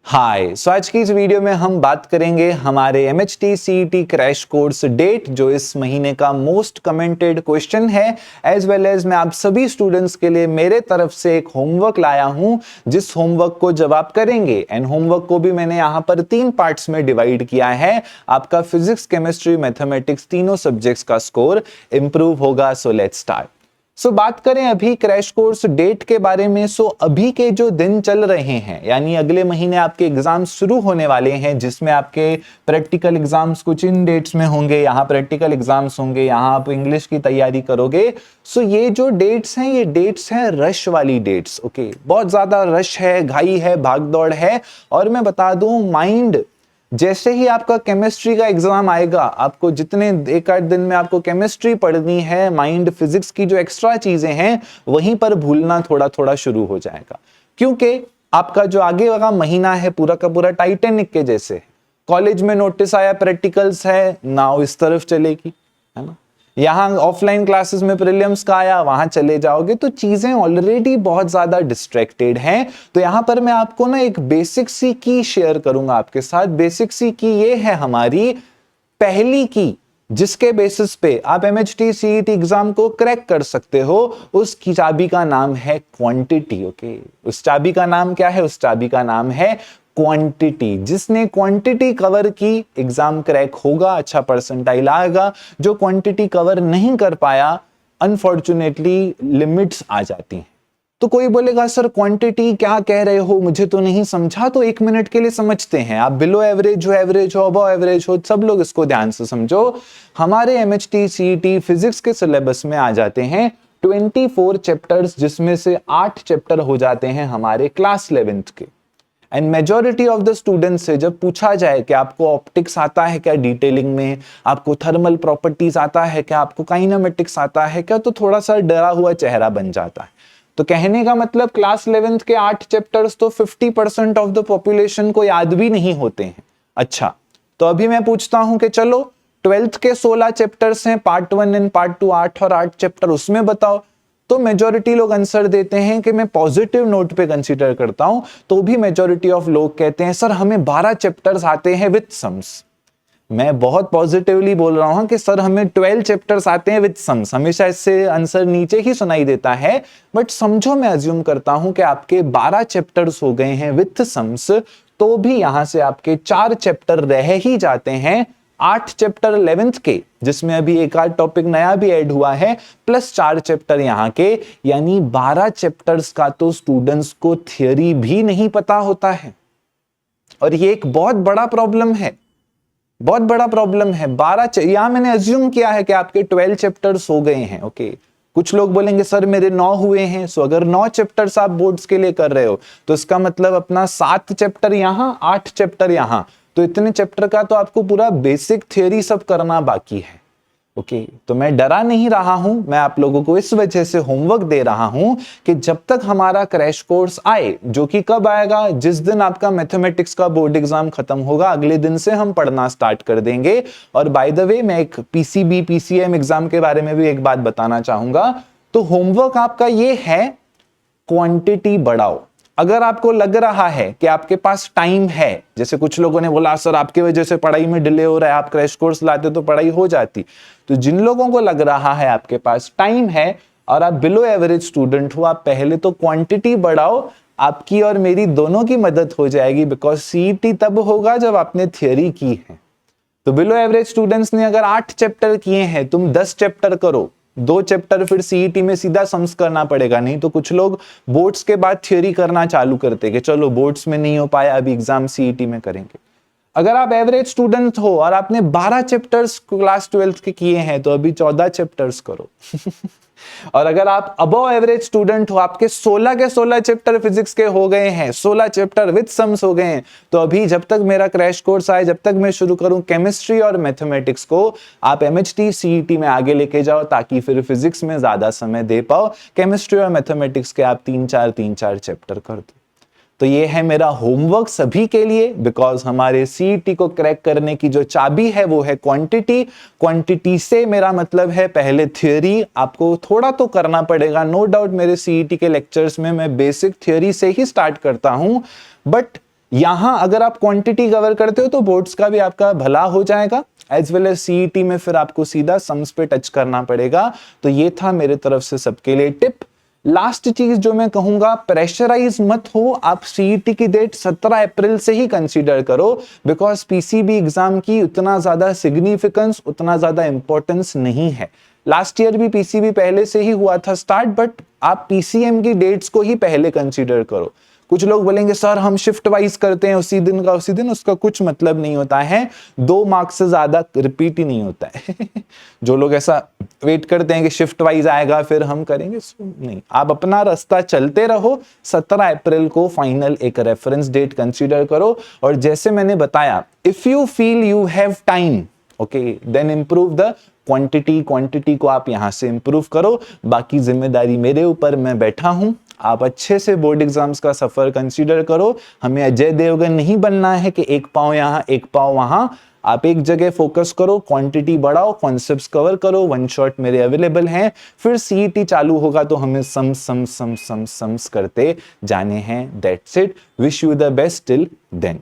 हाय, सो आज की इस वीडियो में हम बात करेंगे हमारे MHT CET crash course date जो इस महीने का मोस्ट कमेंटेड क्वेश्चन है, एज वेल एज मैं आप सभी स्टूडेंट्स के लिए मेरे तरफ से एक होमवर्क लाया हूं जिस होमवर्क को जब आप करेंगे, एंड होमवर्क को भी मैंने यहां पर 3 पार्ट्स में डिवाइड किया है। आपका फिजिक्स, केमिस्ट्री, मैथमेटिक्स तीनों सब्जेक्ट्स का स्कोर इंप्रूव होगा। So let's start. बात करें अभी क्रैश कोर्स डेट के बारे में। अभी के जो दिन चल रहे हैं, यानी अगले महीने आपके एग्जाम शुरू होने वाले हैं, जिसमें आपके प्रैक्टिकल एग्जाम्स कुछ इन डेट्स में होंगे। यहाँ प्रैक्टिकल एग्जाम्स होंगे, यहाँ आप इंग्लिश की तैयारी करोगे। ये जो डेट्स हैं, ये डेट्स हैं रश वाली डेट्स। ओके, बहुत ज्यादा रश है, घाई है, भागदौड़ है। और मैं बता दूं, माइंड जैसे ही आपका केमिस्ट्री का एग्जाम आएगा, आपको जितने 1-8 दिन में आपको केमिस्ट्री पढ़नी है, माइंड फिजिक्स की जो एक्स्ट्रा चीजें हैं वहीं पर भूलना थोड़ा थोड़ा शुरू हो जाएगा, क्योंकि आपका जो आगे वाला महीना है पूरा का पूरा टाइटैनिक के जैसे है। कॉलेज में नोटिस आया, प्रैक्टिकल्स है, नाव इस तरफ चलेगी, है ना। यहाँ ऑफलाइन क्लासेस में प्रीलिम्स का आया, वहां चले जाओगे, तो चीजें ऑलरेडी बहुत ज्यादा डिस्ट्रैक्टेड हैं। तो यहां पर मैं आपको ना एक बेसिक सी की शेयर करूंगा आपके साथ। बेसिक सी की ये है हमारी पहली की, जिसके बेसिस पे आप MHT CET एग्जाम को क्रैक कर सकते हो। उस की चाबी का नाम है क्वांटिटी। ओके, उस चाबी का नाम क्या है? उस चाबी का नाम है क्वांटिटी। जिसने क्वांटिटी कवर की, एग्जाम क्रैक होगा, अच्छा परसेंटाइल आएगा। जो क्वांटिटी कवर नहीं कर पाया, अनफॉर्चुनेटली लिमिट्स आ जाती हैं। तो कोई बोलेगा सर क्वांटिटी क्या कह रहे हो, मुझे तो नहीं समझा। तो 1 मिनट के लिए समझते हैं। आप बिलो एवरेज हो, एवरेज हो, अबव एवरेज हो, सब लोग इसको ध्यान से समझो। हमारे MHT CET फिजिक्स के सिलेबस में आ जाते हैं 24 चैप्टर्स, जिसमें से 8 चैप्टर हो जाते हैं हमारे क्लास 11th के। And majority of the students से जब पूछा जाए कि आपको ऑप्टिक्स आता है क्या, डिटेलिंग में आपको थर्मल प्रॉपर्टीज आता है क्या, आपको काइनेमेटिक्स आता है क्या, तो थोड़ा सा डरा हुआ चेहरा बन जाता है। तो कहने का मतलब क्लास 11th के 8 चैप्टर्स तो 50% ऑफ द पॉपुलेशन को याद भी नहीं होते हैं। अच्छा, तो अभी मैं पूछता हूं कि चलो 12th के 16 चैप्टर्स हैं, पार्ट 1 एंड पार्ट 2, 8 और 8 चैप्टर, उसमें बताओ। तो मेजॉरिटी लोग आंसर देते हैं कि मैं पॉजिटिव नोट पे कंसीडर करता हूं। तो भी मेजॉरिटी ऑफ लोग कहते हैं सर हमें 12 चैप्टर्स आते हैं विद सम्स। मैं बहुत पॉजिटिवली बोल रहा हूं कि सर हमें 12 चैप्टर्स आते हैं विद सम्स। हमेशा इससे आंसर नीचे ही सुनाई देता है, बट समझो मैं अज्यूम करता हूं कि आपके 12 चैप्टर्स हो गए हैं विद सम्स, तो भी यहां से आपके 4 चैप्टर रह ही जाते हैं 8 चैप्टर 11th के, जिसमें अभी एक आध टॉपिक नया भी ऐड हुआ है, प्लस 4 चैप्टर यहां के, यानी 12 चैप्टर्स का तो स्टूडेंट्स को थियरी भी नहीं पता होता है। और ये एक बहुत बड़ा प्रॉब्लम है, बहुत बड़ा प्रॉब्लम है। 12 यहां मैंने अज्यूम किया है कि आपके 12 चैप्टर्स हो गए हैं। ओके, कुछ लोग बोलेंगे सर मेरे 9 हुए हैं। सो अगर 9 चैप्टर्स आप बोर्ड्स के लिए कर रहे हो, तो इसका मतलब अपना 7 चैप्टर यहां, 8 चैप्टर यहां, तो इतने चैप्टर का तो आपको पूरा बेसिक थ्योरी सब करना बाकी है। ओके, तो मैं डरा नहीं रहा हूं, मैं आप लोगों को इस वजह से होमवर्क दे रहा हूं कि जब तक हमारा क्रैश कोर्स आए, जो कि कब आएगा, जिस दिन आपका मैथमेटिक्स का बोर्ड एग्जाम खत्म होगा, अगले दिन से हम पढ़ना स्टार्ट कर देंगे। और बाय द वे, मैं एक PCB PCM एग्जाम के बारे में भी एक बात बताना चाहूंगा। तो होमवर्क आपका ये है, क्वांटिटी बढ़ाओ। अगर आपको लग रहा है कि आपके पास टाइम है, जैसे कुछ लोगों ने बोला सर आपकी वजह से पढ़ाई में डिले हो रहा है, आप क्रैश कोर्स लाते तो पढ़ाई हो जाती, तो जिन लोगों को लग रहा है आपके पास टाइम है और आप बिलो एवरेज स्टूडेंट हो, आप पहले तो क्वांटिटी बढ़ाओ। आपकी और मेरी दोनों की मदद हो जाएगी, बिकॉज CET तब होगा जब आपने थियरी की है। तो बिलो एवरेज स्टूडेंट्स ने अगर 8 चैप्टर किए हैं, तुम 10 चैप्टर करो, 2 चैप्टर फिर CET में सीधा सम्स करना पड़ेगा। नहीं तो कुछ लोग बोर्ड्स के बाद थ्योरी करना चालू करते कि चलो बोर्ड्स में नहीं हो पाया, अभी एग्जाम CET में करेंगे। अगर आप एवरेज स्टूडेंट हो और आपने 12 चैप्टर्स क्लास 12th के किए हैं, तो अभी 14 चैप्टर्स करो। और अगर आप अबव एवरेज स्टूडेंट हो, आपके 16 के 16 चैप्टर फिजिक्स के हो गए हैं, 16 चैप्टर विद सम्स हो गए हैं, तो अभी जब तक मेरा क्रैश कोर्स आए, जब तक मैं शुरू करूं केमिस्ट्री और मैथमेटिक्स को, आप MHT CET में आगे लेके जाओ, ताकि फिर फिजिक्स में ज्यादा समय दे पाओ। केमिस्ट्री और मैथमेटिक्स के आप 3-4 चैप्टर कर दो। तो ये है मेरा होमवर्क सभी के लिए, बिकॉज हमारे CET को क्रैक करने की जो चाबी है वो है क्वांटिटी। क्वांटिटी से मेरा मतलब है पहले थ्योरी आपको थोड़ा तो करना पड़ेगा, नो डाउट। मेरे CET के लेक्चर्स में मैं बेसिक थ्योरी से ही स्टार्ट करता हूं, बट यहां अगर आप क्वांटिटी कवर करते हो तो बोर्ड्स का भी आपका भला हो जाएगा, एज वेल एज सीईटी में फिर आपको सीधा सम्स पे टच करना पड़ेगा। तो ये था मेरे तरफ से सबके लिए टिप। लास्ट चीज जो मैं कहूंगा, प्रेशराइज मत हो आप, सीईटी की डेट 17 अप्रैल से ही कंसीडर करो, बिकॉज पीसीबी एग्जाम की उतना ज्यादा सिग्निफिकेंस, उतना ज्यादा इंपॉर्टेंस नहीं है। लास्ट ईयर भी पीसीबी पहले से ही हुआ था स्टार्ट, बट आप पीसीएम की डेट्स को ही पहले कंसीडर करो। कुछ लोग बोलेंगे सर हम शिफ्ट वाइज करते हैं उसी दिन का उसी दिन, उसका कुछ मतलब नहीं होता है, 2 मार्क्स से ज्यादा रिपीट ही नहीं होता है जो लोग ऐसा वेट करते हैं कि शिफ्ट वाइज आएगा फिर हम करेंगे, नहीं, आप अपना रास्ता चलते रहो। 17 अप्रैल को फाइनल एक रेफरेंस डेट कंसीडर करो, और जैसे मैंने बताया, if you feel you have time, okay, then improve the quantity को आप यहां से इंप्रूव करो। बाकी जिम्मेदारी मेरे ऊपर, मैं बैठा हूं, आप अच्छे से बोर्ड एग्जाम्स का सफर कंसीडर करो। हमें अजय देवगन नहीं बनना है कि एक पांव यहां एक पांव वहां, आप एक जगह फोकस करो, क्वांटिटी बढ़ाओ, कॉन्सेप्ट्स कवर करो, वन शॉट मेरे अवेलेबल हैं, फिर सीईटी चालू होगा तो हमें सम्स करते जाने हैं। That's it, wish you the best till then.